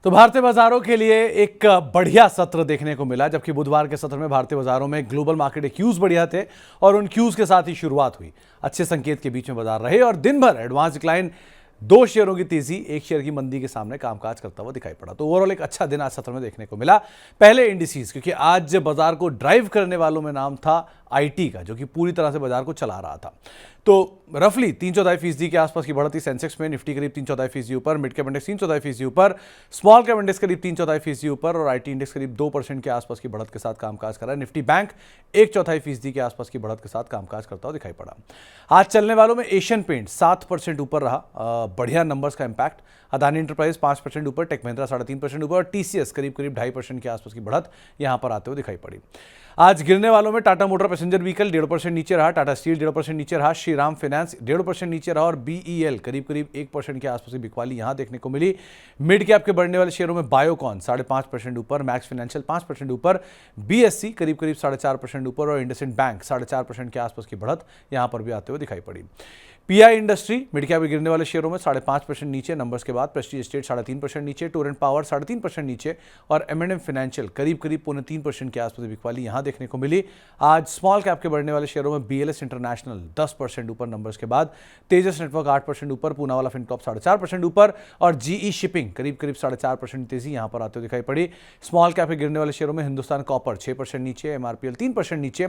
तो भारतीय बाजारों के लिए एक बढ़िया सत्र देखने को मिला, जबकि बुधवार के सत्र में भारतीय बाजारों में ग्लोबल मार्केट क्यूज बढ़िया थे और उन क्यूज के साथ ही शुरुआत हुई। अच्छे संकेत के बीच में बाजार रहे और दिन भर एडवांस डिक्लाइन, 2 शेयरों की तेजी, 1 शेयर की मंदी के सामने कामकाज करता हुआ दिखाई पड़ा। तो ओवरऑल एक अच्छा दिन आज सत्र में देखने को मिला। पहले इंडिसेस, क्योंकि आज बाजार को ड्राइव करने वालों में नाम था आईटी का, जो कि पूरी तरह से बाजार को चला रहा था। तो रफली 3/4% के आसपास की बढ़त थी सेंसेक्स में। निफ्टी करीब 3/4% ऊपर, मिड कैप इंडेक्स 3/4% ऊपर, स्मॉल कैप इंडेक्स करीब 3/4% ऊपर और आईटी इंडेक्स करीब 2% के आसपास की बढ़त के साथ कामकाज कर रहा है। निफ्टी बैंक 1/4% के आसपास की बढ़त के साथ कामकाज करता हुआ दिखाई पड़ा। आज चलने वालों में एशियन पेंट 7% ऊपर रहा। बढ़िया नंबर्स का इंपैक्ट। अदानी इंटरप्राइज 5% ऊपर, टेक महिंद्रा 3.5% ऊपर और टीसीएस करीब 2.5% के आसपास की बढ़त यहां पर आते हुए दिखाई पड़ी। आज गिरने वालों में टाटा मोटर पैसेंजर व्हीकल 1.5% नीचे रहा, टाटा स्टील 1.5% नीचे रहा, श्रीराम फाइनेंस 1.5% नीचे रहा और बीईएल करीब 1% के आसपास की बिकवाली यहां देखने को मिली। मिड कैप के बढ़ने वाले शेयरों में बायोकॉन 5.5% ऊपर, मैक्स फाइनेंशियल 5% ऊपर, बीएससी करीब 4.5% ऊपर और इंडसइंड बैंक 4.5% के आसपास की बढ़त यहां पर भी आते हुए दिखाई पड़ी। पीआई इंडस्ट्री मिड कैप गिरने वाले शेयरों में 5.5% नीचे नंबर्स के बाद, प्रेस्टीज एस्टेट 3.5% नीचे, टोरेंट पावर 3.5% नीचे और एम&एम फाइनेंशियल करीब 0.3% के आसपास बिकवाली यहां देखने को मिली। आज स्मॉल कैप के बढ़ने वाले शेयरों में बीएलएस इंटरनेशनल 10% ऊपर नंबर्स के बाद, तेजस नेटवर्क 8% ऊपर, पूनावाला फिनकॉर्प 4.5% ऊपर और जीई शिपिंग करीब 4.5% तेजी यहां पर आते हुए दिखाई पड़ी। स्मॉल कैप के गिरने वाले शेयरों में हिंदुस्तान कॉपर 6% नीचे, एमआरपीएल 3% नीचे,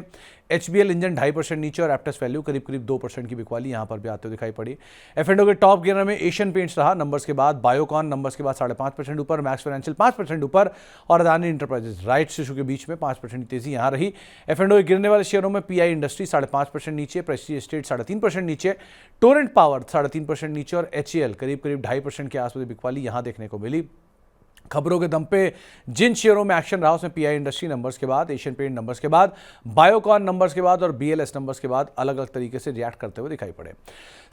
एचबीएल इंजन 2.5% नीचे और एप्टेस वैल्यू करीब 2% की बिकवाली यहां पर भी आते हुए दिखाई पड़ी। एफ&ओ के टॉप गिनर में एशियन पेंट्स रहा नंबर्स के बाद, बायोकॉन नंबर्स के बाद 5.5% ऊपर, मैक्स फाइनेंशियल 5% ऊपर और अदानी इंटरप्राइजेज राइट्स इशू के बीच में 5% तेजी यहां रही। एफ&ओ के गिरने वाले शेयरों में पीआई इंडस्ट्री 5.5% नीचे, प्रेस्टीज एस्टेट 3.5% नीचे, टोरेंट पावर 3.5% नीचे और एचएएल करीब 2.5% के आसपास बिकवाली यहां देखने को मिली। खबरों के दम पे जिन शेयरों में एक्शन रहा उसमें पीआई इंडस्ट्री नंबर्स के बाद, एशियन पेंट नंबर्स के बाद, बायोकॉन नंबर्स के बाद और बीएलएस नंबर्स के बाद अलग अलग तरीके से रिएक्ट करते हुए दिखाई पड़े।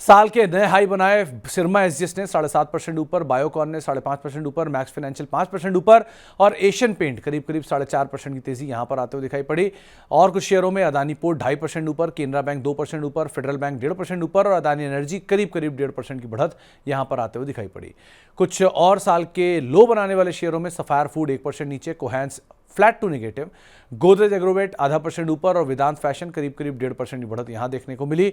साल के नए हाई बनाए सिरमा एसजीएस ने 7.5% ऊपर, बायोकॉन ने 5.5% ऊपर, मैक्स फाइनेंशियल 5% ऊपर और एशियन पेंट करीब 4.5% की तेजी यहां पर आते हुए दिखाई पड़ी। और कुछ शेयरों में अदानी पोर्ट 2.5% ऊपर, केनरा बैंक 2% ऊपर, फेडरल बैंक 1.5% ऊपर और अदानी एनर्जी करीब 1.5% की बढ़त यहां पर आते हुए दिखाई पड़ी। कुछ और साल के लो बनाने वाले शेयरों में सफायर फूड 1% नीचे, Cohance flat to negative, Godrej Agrovet 0.5% ऊपर और वेदांत फैशन करीब 1.5% की बढ़त यहां देखने को मिली।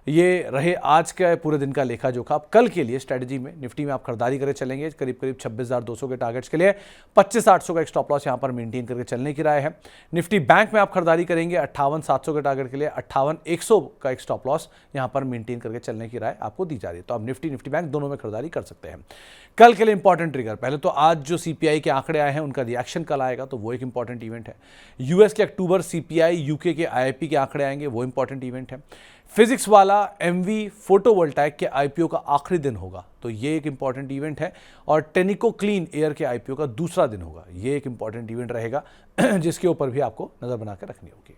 ये रहे आज के पूरे दिन का लेखा जोखा। अब कल के लिए स्ट्रेटजी में निफ्टी में आप खरीदारी करके चलेंगे करीब 26,200 के टारगेट्स के लिए, 25,800 का एक स्टॉप लॉस यहां पर मेंटेन करके चलने की राय है। निफ्टी बैंक में आप खरीदारी करेंगे 58,700 के टारगेट के लिए, 58,100 का एक स्टॉप लॉस यहां पर मेंटेन करके चलने की राय आपको दी जा रही है। तो आप निफ्टी बैंक दोनों में खरीदारी कर सकते हैं। कल के लिए इंपॉर्टेंट ट्रिगर, पहले तो आज जो सीपीआई के आंकड़े आए हैं उनका रिएक्शन कल आएगा, तो वो एक इंपॉर्टेंट इवेंट है। यूएस के अक्टूबर सीपीआई, यूके के आईआईपी के आंकड़े आएंगे, वो इंपॉर्टेंट इवेंट है। फिजिक्स वाला एमवी फोटोवोल्टाइक के आईपीओ का आखिरी दिन होगा, तो ये एक इंपॉर्टेंट इवेंट है। और टेनिको क्लीन एयर के आईपीओ का दूसरा दिन होगा, ये एक इंपॉर्टेंट इवेंट रहेगा जिसके ऊपर भी आपको नजर बना के रखनी होगी।